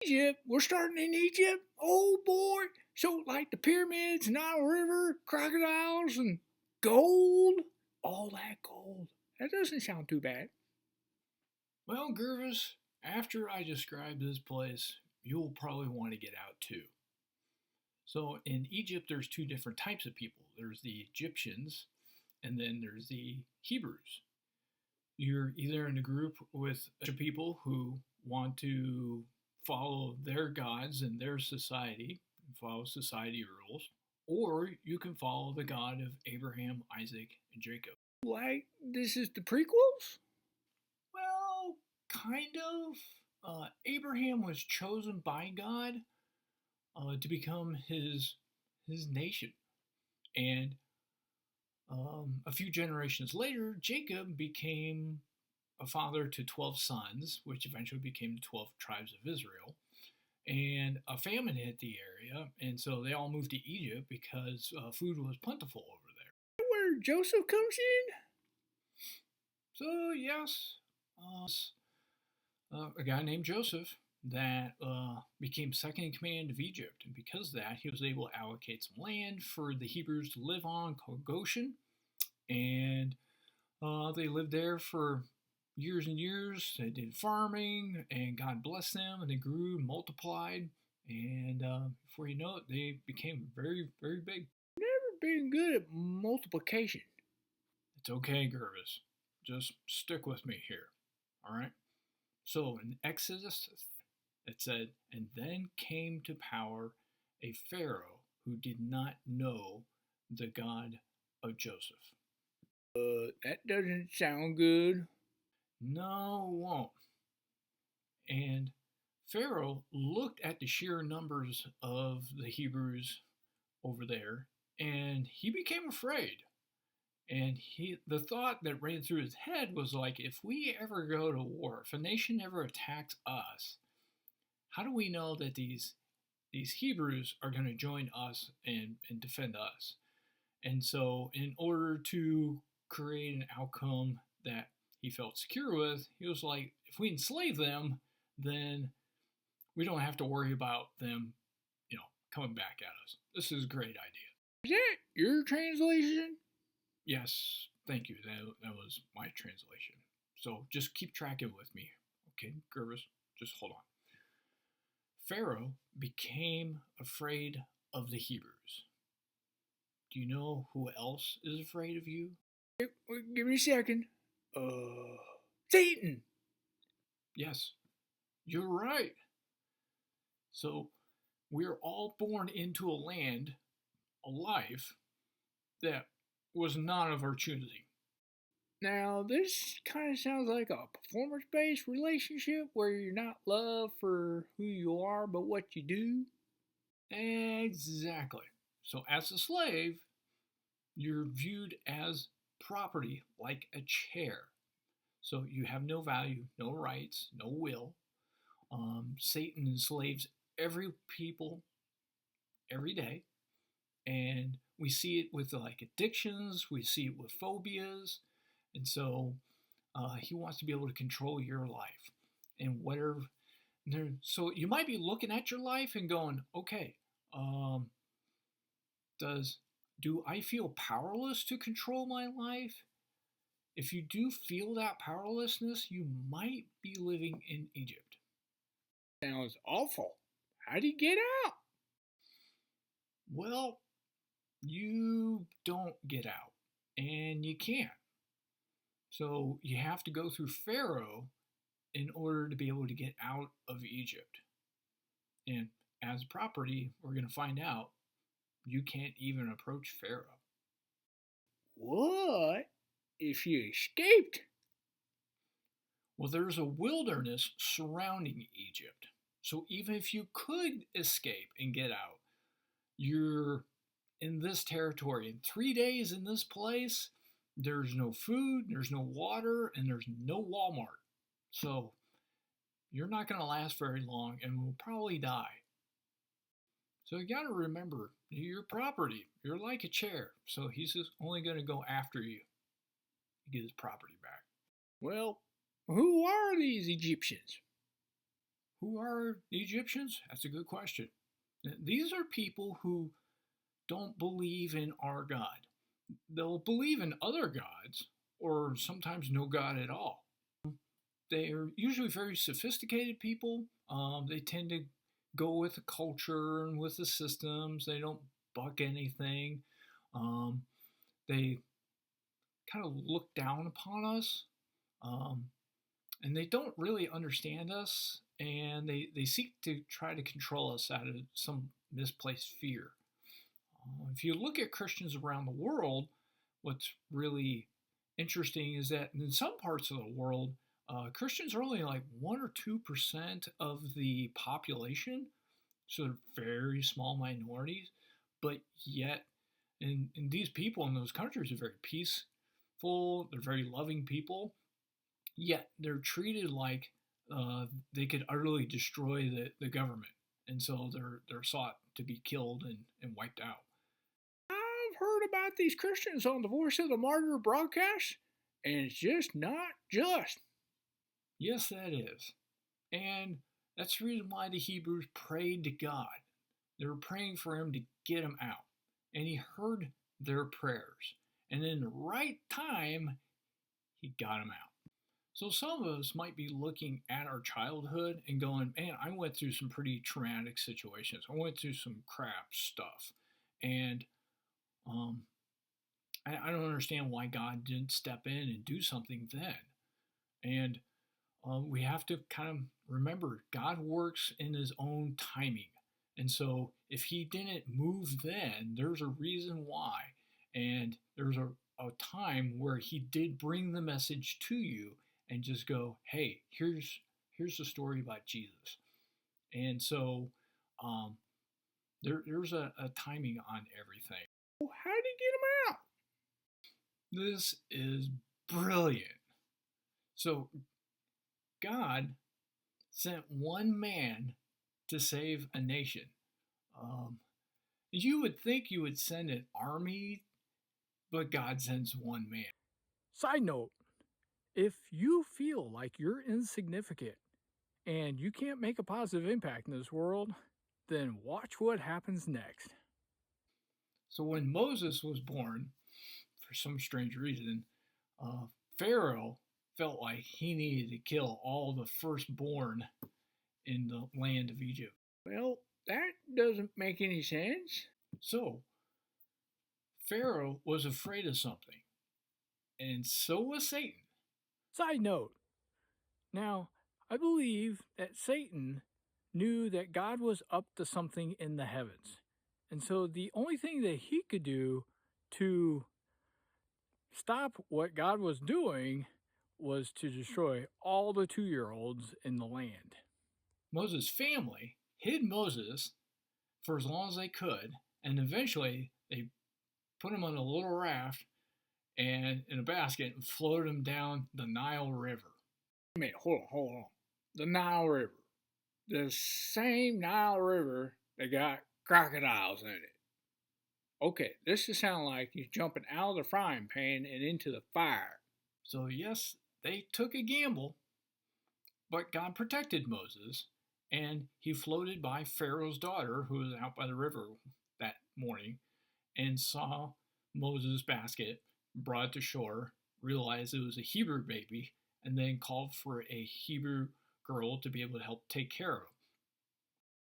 Egypt. We're starting in Egypt. Oh boy. So like the pyramids, Nile River, crocodiles, and gold. All that gold. That doesn't sound too bad. Well, Gervis, after I describe this place, you'll probably want to get out too. So in Egypt, there's two different types of people. There's the Egyptians, and then there's the Hebrews. You're either in a group with people who want to follow their gods and their society, follow society rules, or you can follow the God of Abraham, Isaac, and Jacob. Like this is the prequels? Well, kind of. Abraham was chosen by God to become his nation, and a few generations later, Jacob became a father to 12 sons, which eventually became the 12 tribes of Israel. And a famine hit the area, and so they all moved to Egypt because food was plentiful over there. Where Joseph comes in? So, yes, a guy named Joseph that became second in command of Egypt. And because of that, he was able to allocate some land for the Hebrews to live on called Goshen. And they lived there for years and years. They did farming, and God blessed them, and they grew and multiplied. And before you know it, they became very, very big. Never been good at multiplication. It's okay, Gervis. Just stick with me here. All right? So in Exodus, it said, and then came to power a Pharaoh who did not know the God of Joseph. That doesn't sound good. No, it won't. And Pharaoh looked at the sheer numbers of the Hebrews over there, and he became afraid. And the thought that ran through his head was like, if we ever go to war, if a nation ever attacks us, how do we know that these Hebrews are going to join us and defend us? And so, in order to create an outcome that he felt secure with, he was like, if we enslave them, then we don't have to worry about them, coming back at us. This is a great idea. Is that your translation? Yes, thank you. That was my translation. So just keep tracking with me, okay, Gervis? Just hold on. Pharaoh became afraid of the Hebrews. Do you know who else is afraid of you? Give me a second. Satan! Yes, you're right. So we're all born into a land, a life, that was not of our choosing. Now, this kind of sounds like a performance based relationship where you're not loved for who you are, but what you do. Exactly. So, as a slave, you're viewed as property, like a chair. So, you have no value, no rights, no will. Satan enslaves every people every day. And we see it with like addictions, we see it with phobias. And so he wants to be able to control your life and whatever. So you might be looking at your life and going, okay, do I feel powerless to control my life? If you do feel that powerlessness, you might be living in Egypt. Sounds awful. How do you get out? Well, you don't get out, and you can't. So you have to go through Pharaoh in order to be able to get out of Egypt. And as property, we're going to find out you can't even approach Pharaoh. What if you escaped? Well, there's a wilderness surrounding Egypt. So even if you could escape and get out, you're in this territory. In 3 days in this place, there's no food, there's no water, and there's no Walmart. So you're not going to last very long and will probably die. So you got to remember, you're property. You're like a chair. So he's just only going to go after you to get his property back. Well, who are these Egyptians? Who are the Egyptians? That's a good question. These are people who don't believe in our God. They'll believe in other gods or sometimes no God at all. They are usually very sophisticated people. They tend to go with the culture and with the systems. They don't buck anything. Um, they kind of look down upon us. Um, and they don't really understand us. And they seek to try to control us out of some misplaced fear. If you look at Christians around the world, what's really interesting is that in some parts of the world, Christians are only like 1 or 2% of the population, so they're very small minorities, but yet, and these people in those countries are very peaceful, they're very loving people, yet they're treated like they could utterly destroy the government, and so they're sought to be killed and wiped out. I've heard about these Christians on the Voice of the Martyr broadcast, and it's just not just. Yes, that is. And that's the reason why the Hebrews prayed to God. They were praying for him to get them out. And he heard their prayers. And in the right time, he got them out. So some of us might be looking at our childhood and going, man, I went through some pretty traumatic situations. I went through some crap stuff. And um, I don't understand why God didn't step in and do something then. And we have to kind of remember God works in his own timing. And so if he didn't move then, there's a reason why. And there's a time where he did bring the message to you and just go, hey, here's the story about Jesus. And so there's a timing on everything. Well, how did he get them out? This is brilliant. So God sent one man to save a nation. You would think you would send an army, but God sends one man. Side note, if you feel like you're insignificant and you can't make a positive impact in this world, then watch what happens next. So when Moses was born, for some strange reason, Pharaoh felt like he needed to kill all the firstborn in the land of Egypt. Well, that doesn't make any sense. So Pharaoh was afraid of something, and so was Satan. Side note, now, I believe that Satan knew that God was up to something in the heavens. And so the only thing that he could do to stop what God was doing was to destroy all the 2-year-olds in the land. Moses' family hid Moses for as long as they could, and eventually they put him on a little raft and in a basket and floated him down the Nile River. Wait a minute, hold on. The Nile River. The same Nile River that got crocodiles in it. Okay, this is sound like he's jumping out of the frying pan and into the fire. So yes, they took a gamble, but God protected Moses, and he floated by Pharaoh's daughter, who was out by the river that morning, and saw Moses' basket, brought it to shore, realized it was a Hebrew baby, and then called for a Hebrew girl to be able to help take care of him.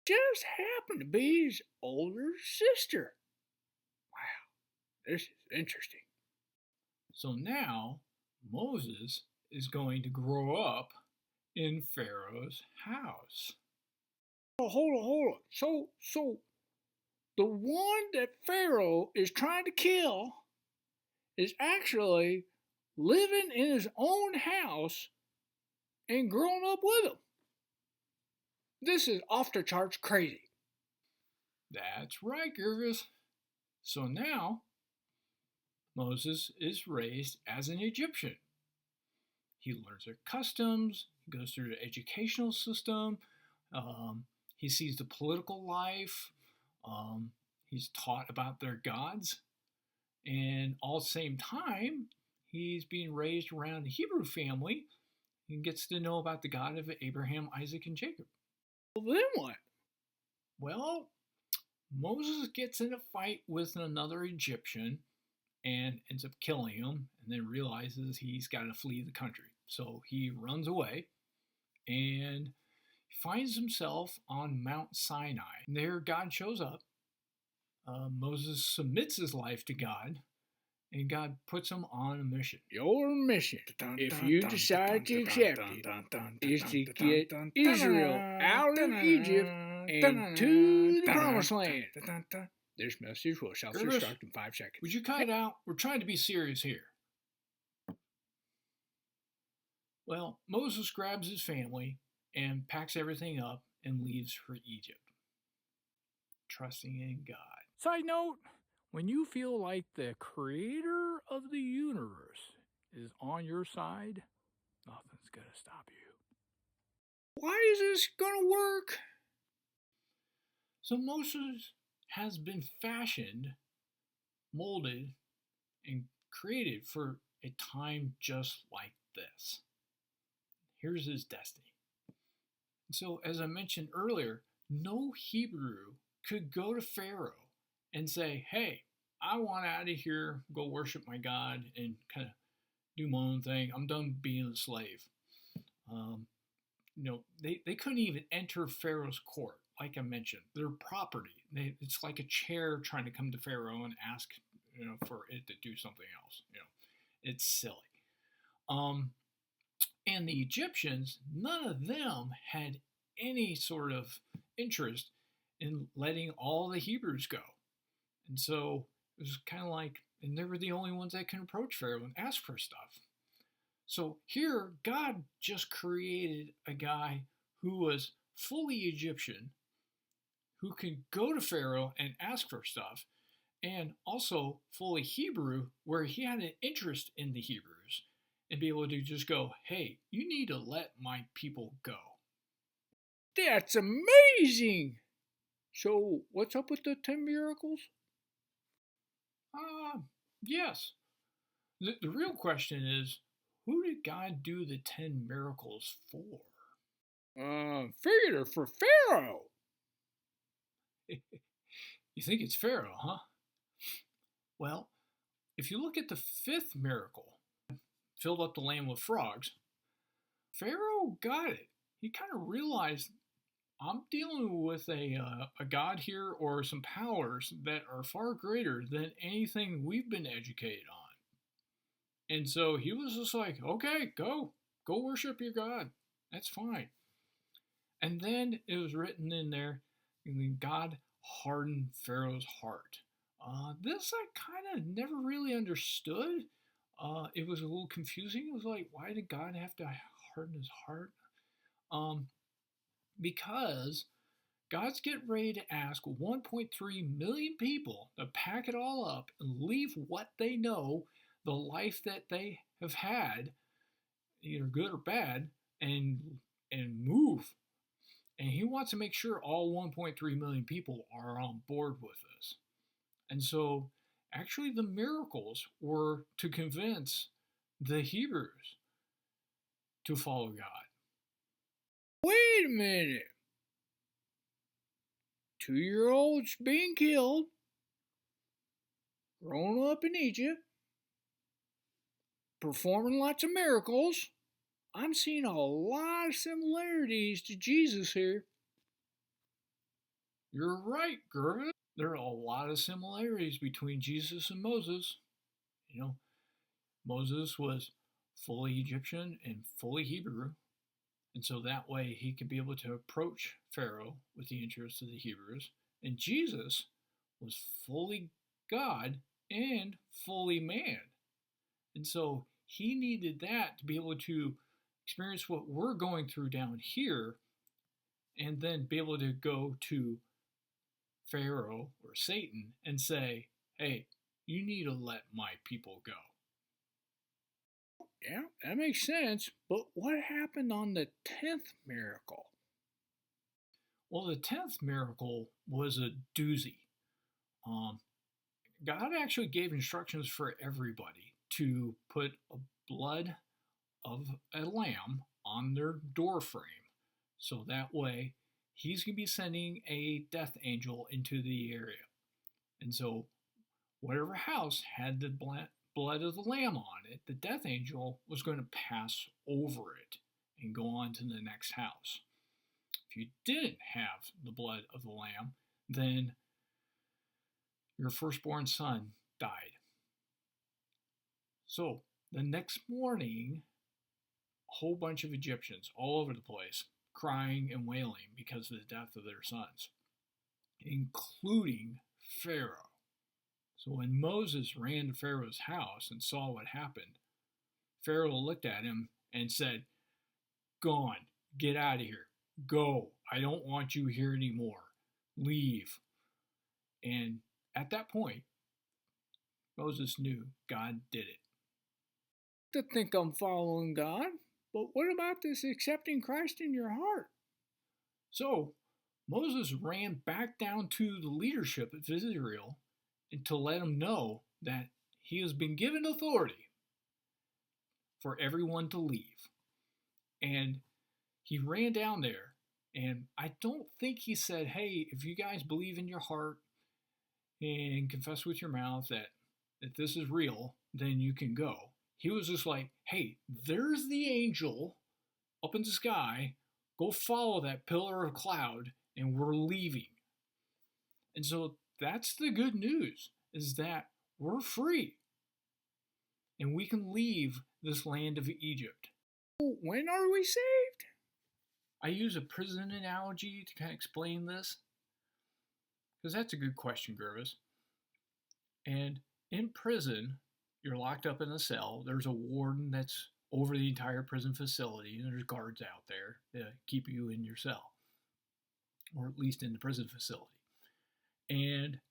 Just happened to be his older sister. Wow, this is interesting. So now Moses is going to grow up in Pharaoh's house. Oh, hold on. So the one that Pharaoh is trying to kill is actually living in his own house and growing up with him. This is off the charts crazy. That's right, Gervis. So now Moses is raised as an Egyptian. He learns their customs, goes through the educational system, he sees the political life, he's taught about their gods, and all at the same time, he's being raised around the Hebrew family and gets to know about the God of Abraham, Isaac, and Jacob. Well, then what? Well, Moses gets in a fight with another Egyptian and ends up killing him, and then realizes he's got to flee the country. So he runs away and finds himself on Mount Sinai. And there, God shows up. Moses submits his life to God, and God puts him on a mission. Your mission, if you decide to accept it, is to get Israel out of Egypt and to the Promised Land. This message will self-destruct in 5 seconds. Would you cut it out? We're trying to be serious here. Well, Moses grabs his family and packs everything up and leaves for Egypt, trusting in God. Side note, when you feel like the creator of the universe is on your side, nothing's going to stop you. Why is this going to work? So Moses has been fashioned, molded, and created for a time just like this. Here's his destiny. So, as I mentioned earlier, no Hebrew could go to Pharaoh and say, hey, I want out of here, go worship my God, and kind of do my own thing. I'm done being a slave. They couldn't even enter Pharaoh's court, like I mentioned. Their property. It's like a chair trying to come to Pharaoh and ask, for it to do something else. It's silly. And the Egyptians, none of them had any sort of interest in letting all the Hebrews go. And so it was kind of like, and they were the only ones that can approach Pharaoh and ask for stuff. So here, God just created a guy who was fully Egyptian, who could go to Pharaoh and ask for stuff, and also fully Hebrew, where he had an interest in the Hebrews, and be able to just go, hey, you need to let my people go. That's amazing! So, what's up with the 10 miracles? Yes. The real question is, who did God do the 10 miracles for? Figured for Pharaoh. You think it's Pharaoh, huh? Well, if you look at the 5th miracle, filled up the land with frogs, Pharaoh got it. He kind of realized, I'm dealing with a god here, or some powers that are far greater than anything we've been educated on. And so he was just like, okay, go worship your God. That's fine. And then it was written in there, God hardened Pharaoh's heart. This I kind of never really understood. It was a little confusing. It was like, why did God have to harden his heart? Because God's getting ready to ask 1.3 million people to pack it all up and leave what they know, the life that they have had, either good or bad, and move. And he wants to make sure all 1.3 million people are on board with this. And so, actually, the miracles were to convince the Hebrews to follow God. Wait a minute. 2-year-olds being killed, grown up in Egypt, performing lots of miracles. I'm seeing a lot of similarities to Jesus here. You're right, Gervin. There are a lot of similarities between Jesus and Moses. Moses was fully Egyptian and fully Hebrew. And so that way he could be able to approach Pharaoh with the interests of the Hebrews. And Jesus was fully God and fully man. And so he needed that to be able to experience what we're going through down here, and then be able to go to Pharaoh or Satan and say, hey, you need to let my people go. Yeah, that makes sense. But what happened on the 10th miracle? Well, the 10th miracle was a doozy. God actually gave instructions for everybody to put a blood of a lamb on their door frame. So that way, he's going to be sending a death angel into the area. And so, whatever house had the blood of the lamb on it, the death angel was going to pass over it and go on to the next house. If you didn't have the blood of the lamb, then your firstborn son died. So the next morning, a whole bunch of Egyptians all over the place crying and wailing because of the death of their sons, including Pharaoh. So when Moses ran to Pharaoh's house and saw what happened, Pharaoh looked at him and said, "Gone, get out of here. Go. I don't want you here anymore. Leave." And at that point, Moses knew God did it. To think I'm following God, but what about this accepting Christ in your heart? So Moses ran back down to the leadership of Israel and to let them know that he has been given authority for everyone to leave. And he ran down there, and I don't think he said, "Hey, if you guys believe in your heart and confess with your mouth that this is real, then you can go." He was just like, "Hey, there's the angel up in the sky. Go follow that pillar of cloud, and we're leaving." And so that's the good news, is that we're free. And we can leave this land of Egypt. When are we saved? I use a prison analogy to kind of explain this, because that's a good question, Gervis. And in prison, you're locked up in a cell. There's a warden that's over the entire prison facility, and there's guards out there to keep you in your cell, or at least in the prison facility. And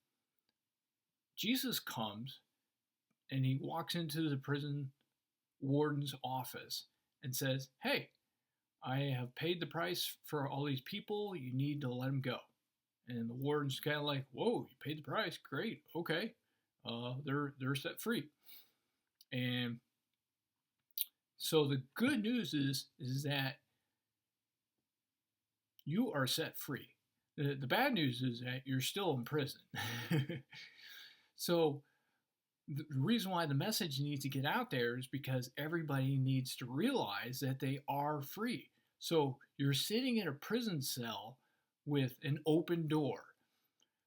Jesus comes and he walks into the prison warden's office and says, "Hey, I have paid the price for all these people. You need to let them go." And the warden's kind of like, "Whoa, you paid the price? Great, okay." They're set free. And so the good news is that you are set free. The bad news is that you're still in prison. So the reason why the message needs to get out there is because everybody needs to realize that they are free. So you're sitting in a prison cell with an open door.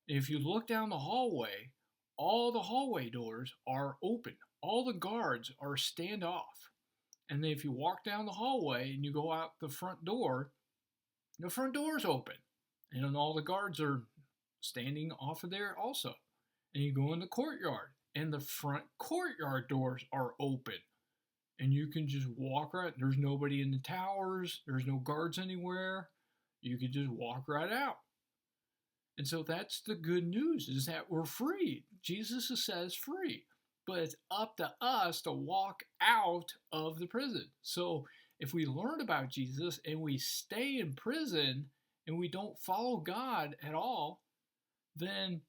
If you look down the hallway, all the hallway doors are open. All the guards are standoff. And then if you walk down the hallway and you go out the front door is open. And then all the guards are standing off of there also. And you go in the courtyard, and the front courtyard doors are open. And you can just walk right. There's nobody in the towers. There's no guards anywhere. You can just walk right out. And so that's the good news, is that we're free. Jesus says free. But it's up to us to walk out of the prison. So if we learn about Jesus and we stay in prison and we don't follow God at all, then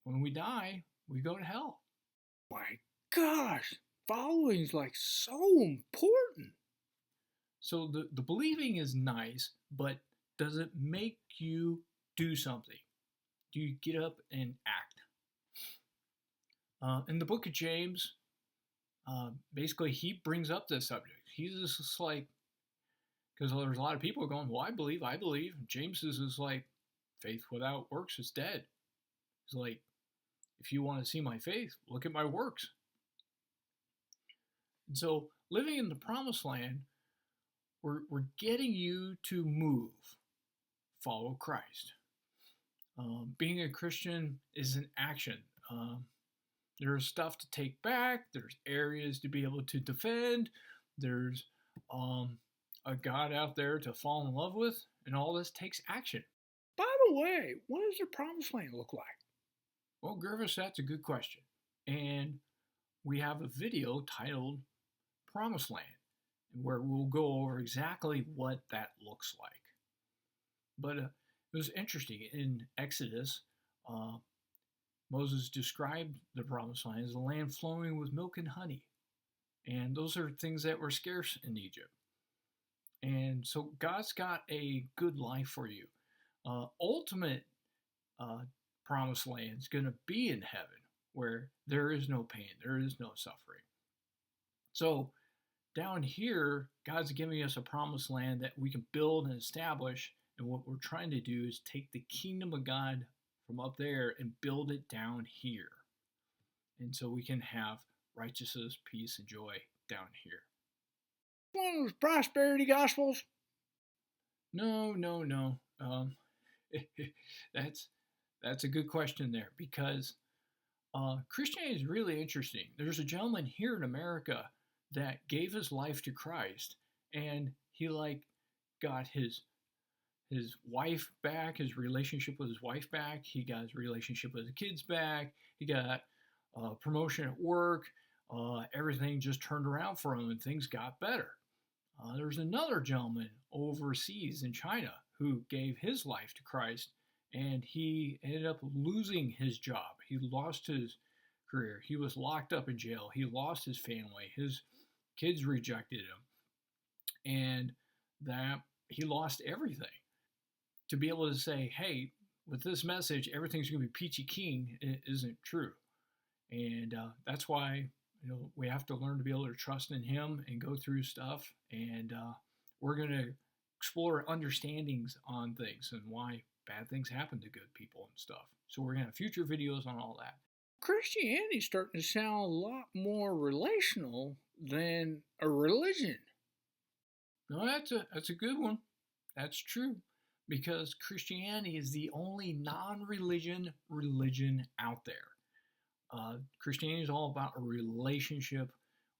when we die, we go to hell. My gosh, following's like so important. So the believing is nice, but does it make you do something? Do you get up and act? In the book of James, basically he brings up this subject. He's just like, because there's a lot of people going, "Well, I believe. James is just like, faith without works is dead. He's like, if you want to see my faith, look at my works. And so living in the promised land, we're getting you to move, follow Christ. Being a Christian is an action. There's stuff to take back. There's areas to be able to defend. There's a God out there to fall in love with. And all this takes action. By the way, what does the promised land look like? Well, Gervis, that's a good question. And we have a video titled Promised Land, where we'll go over exactly what that looks like. But it was interesting. In Exodus, Moses described the promised land as a land flowing with milk and honey. And those are things that were scarce in Egypt. And so God's got a good life for you. Ultimate uh, promised land is going to be in heaven where there is no pain, there is no suffering. So down here, God's giving us a promised land that we can build and establish. And what we're trying to do is take the kingdom of God from up there and build it down here. And so we can have righteousness, peace, and joy down here. One of those prosperity gospels. No, no, no. That's that's a good question there because Christianity is really interesting. There's a gentleman here in America that gave his life to Christ, and he like got his wife back, his relationship with his wife back. He got his relationship with his kids back. He got promotion at work. Everything just turned around for him, and things got better. There's another gentleman overseas in China who gave his life to Christ, and he ended up losing his job. He lost his career. He was locked up in jail. He lost his family. His kids rejected him, and that he lost everything. To be able to say, "Hey, with this message, everything's going to be peachy keen," it isn't true, and that's why we have to learn to be able to trust in Him and go through stuff, and we're going to explore understandings on things and why bad things happen to good people and stuff. So we're going to have future videos on all that. Christianity's starting to sound a lot more relational than a religion. No, that's a good one. That's true, because Christianity is the only non-religion religion out there. Christianity is all about a relationship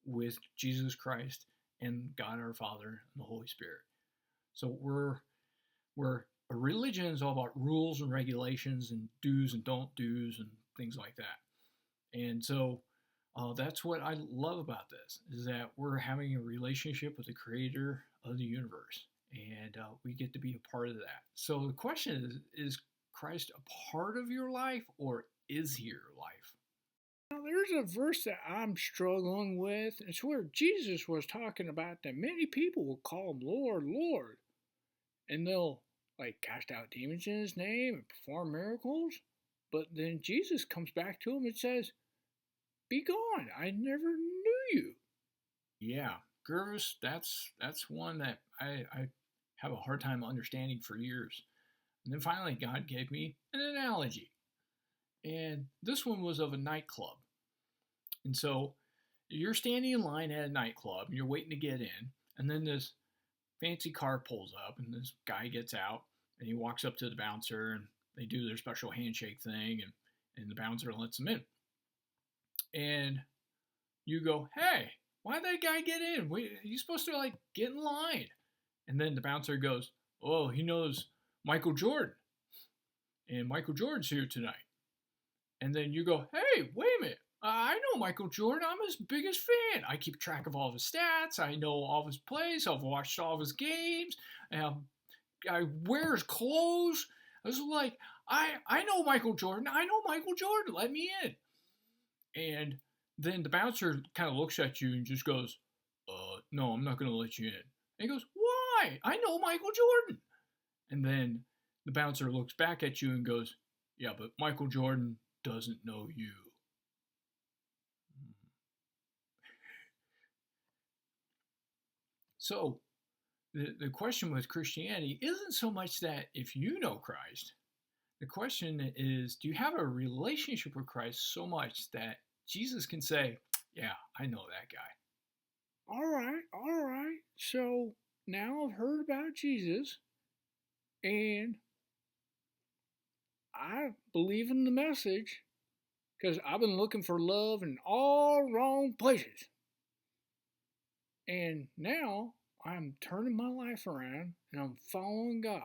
with Jesus Christ and God our Father and the Holy Spirit. So we're a religion is all about rules and regulations and do's and don't do's and things like that. And so that's what I love about this is that we're having a relationship with the Creator of the universe, and we get to be a part of that. So the question is Christ a part of your life, or is he your life? Now, there's a verse that I'm struggling with. It's where Jesus was talking about that many people will call him Lord, Lord, and they'll like cast out demons in his name and perform miracles. But then Jesus comes back to him and says, "Be gone, I never knew you." Yeah, Gervis, that's one that I have a hard time understanding for years. And then finally, God gave me an analogy. And this one was of a nightclub. And so you're standing in line at a nightclub and you're waiting to get in. And then this fancy car pulls up and this guy gets out and he walks up to the bouncer and they do their special handshake thing and the bouncer lets him in. And you go, "Hey, why'd that guy get in? He's supposed to like get in line." And then the bouncer goes, "Oh, he knows Michael Jordan. And Michael Jordan's here tonight." And then you go, "Hey, wait a minute. I know Michael Jordan. I'm his biggest fan. I keep track of all of his stats. I know all of his plays. I've watched all of his games. I wear his clothes." I was like, I know Michael Jordan. I know Michael Jordan. Let me in." And then the bouncer kind of looks at you and just goes, "No, I'm not going to let you in." And he goes, "Why? I know Michael Jordan." And then the bouncer looks back at you and goes, "Yeah, but Michael Jordan doesn't know you." So the question with Christianity isn't so much that if you know Christ, the question is, do you have a relationship with Christ so much that Jesus can say, "Yeah, I know that guy." All right, all right. So now I've heard about Jesus and I believe in the message because I've been looking for love in all wrong places. And now I'm turning my life around and I'm following God.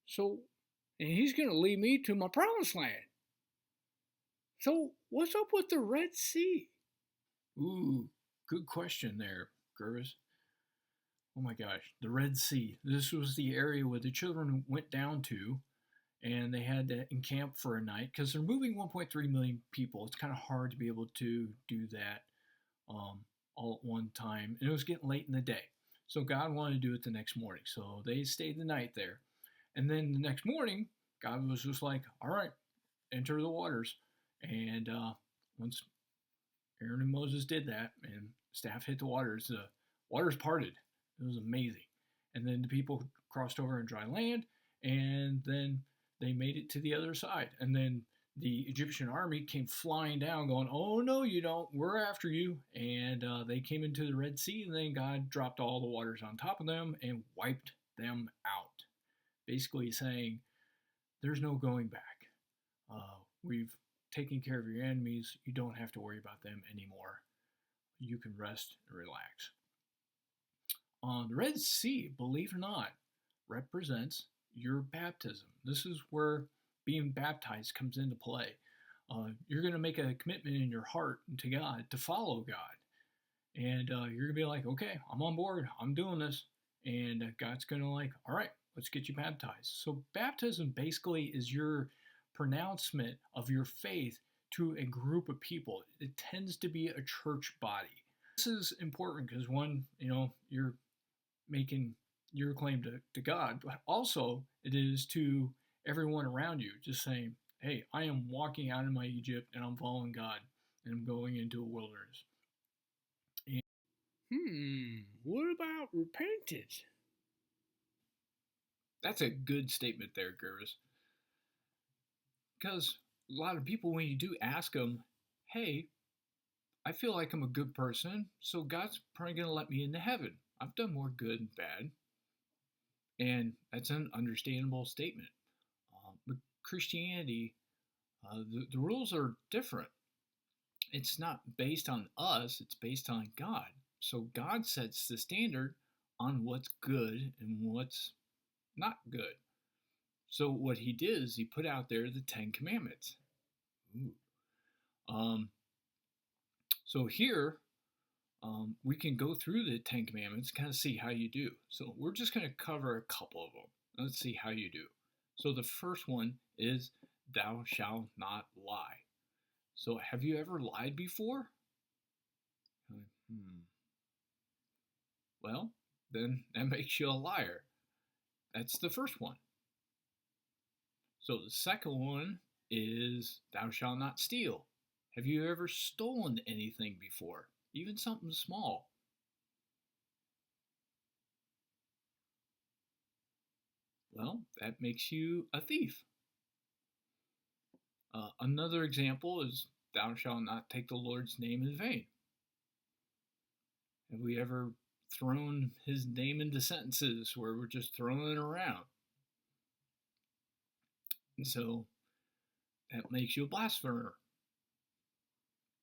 So, and He's going to lead me to my promised land. So, what's up with the Red Sea? Ooh, good question there, Gervis. Oh my gosh, the Red Sea. This was the area where the children went down to, and they had to encamp for a night because they're moving 1.3 million people. It's kind of hard to be able to do that all at one time, and it was getting late in the day. So God wanted to do it the next morning. So they stayed the night there. And then the next morning, God was just like, all right, enter the waters. And once Aaron and Moses did that, and staff hit the waters parted. It was amazing. And then the people crossed over on dry land, and then they made it to the other side. And then the Egyptian army came flying down, going, "Oh no, you don't! We're after you!" And they came into the Red Sea, and then God dropped all the waters on top of them and wiped them out. Basically saying, "There's no going back. We've taken care of your enemies. You don't have to worry about them anymore. You can rest and relax." The Red Sea, believe it or not, represents your baptism. This is where being baptized comes into play. You're going to make a commitment in your heart to God to follow God. And you're going to be like, okay, I'm on board. I'm doing this. And God's going to like, all right, let's get you baptized. So baptism basically is your pronouncement of your faith to a group of people. It tends to be a church body. This is important because one, you're making your claim to God, but also it is to everyone around you, just saying, hey, I am walking out of my Egypt and I'm following God and I'm going into a wilderness. What about repentance? That's a good statement there, Gervis. Because a lot of people, when you do ask them, hey, I feel like I'm a good person, so God's probably going to let me into heaven. I've done more good than bad. And that's an understandable statement. But Christianity, the rules are different. It's not based on us, it's based on God. So God sets the standard on what's good and what's not good. So what he did is he put out there the 10 Commandments. Ooh. So here, we can go through the 10 Commandments, kind of see how you do. So we're just going to cover a couple of them. Let's see how you do. So the first one is, thou shalt not lie. So have you ever lied before? Well, then that makes you a liar. That's the first one. So the second one is, thou shalt not steal. Have you ever stolen anything before? Even something small? Well, that makes you a thief. Another example is, thou shalt not take the Lord's name in vain. Have we ever thrown his name into sentences where we're just throwing it around? And so that makes you a blasphemer.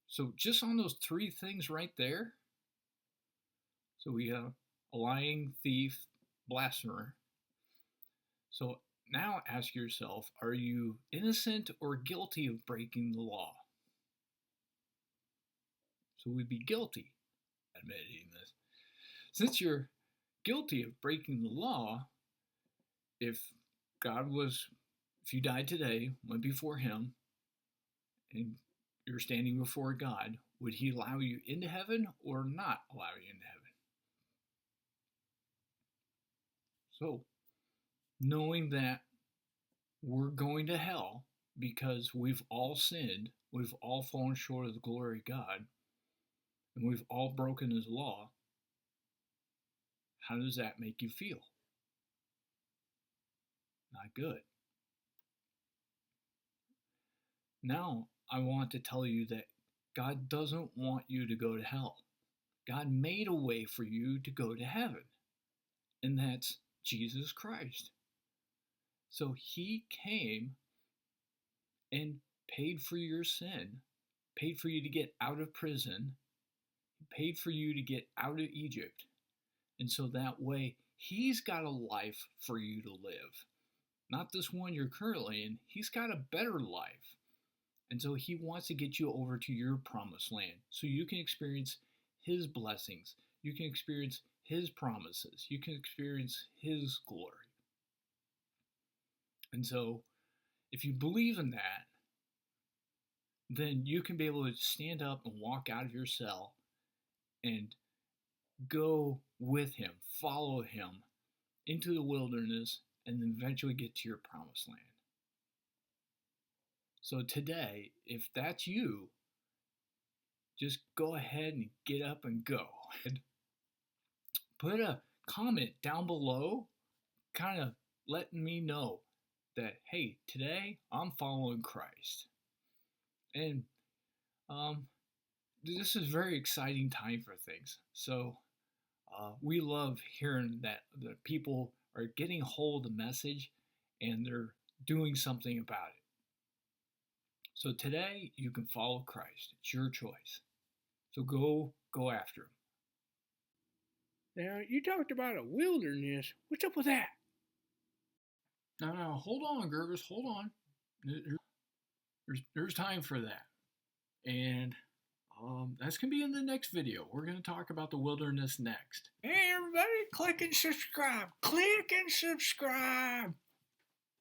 So just on those three things right there, so we have a lying, thief, blasphemer. So now ask yourself, are you innocent or guilty of breaking the law? So we'd be guilty admitting this. Since you're guilty of breaking the law, if you died today, went before him, and you're standing before God, would he allow you into heaven or not allow you into heaven? So, knowing that we're going to hell because we've all sinned, we've all fallen short of the glory of God, and we've all broken his law, how does that make you feel? Not good. Now, I want to tell you that God doesn't want you to go to hell. God made a way for you to go to heaven, and that's Jesus Christ. So he came and paid for your sin, paid for you to get out of prison, paid for you to get out of Egypt. And so that way, he's got a life for you to live. Not this one you're currently in, he's got a better life. And so he wants to get you over to your promised land so you can experience his blessings. You can experience his promises. You can experience his glory. And so if you believe in that, then you can be able to stand up and walk out of your cell and go with him, follow him into the wilderness, and then eventually get to your promised land. So today, if that's you, just go ahead and get up and go. Put a comment down below, kind of letting me know that, hey, today I'm following Christ. And this is a very exciting time for things. So we love hearing that the people are getting hold of the message and they're doing something about it. So today you can follow Christ. It's your choice. So go after him. Now, you talked about a wilderness. What's up with that? Now, hold on, Gervis, hold on. There's time for that. And that's going to be in the next video. We're going to talk about the wilderness next. Hey, everybody, click and subscribe. Click and subscribe.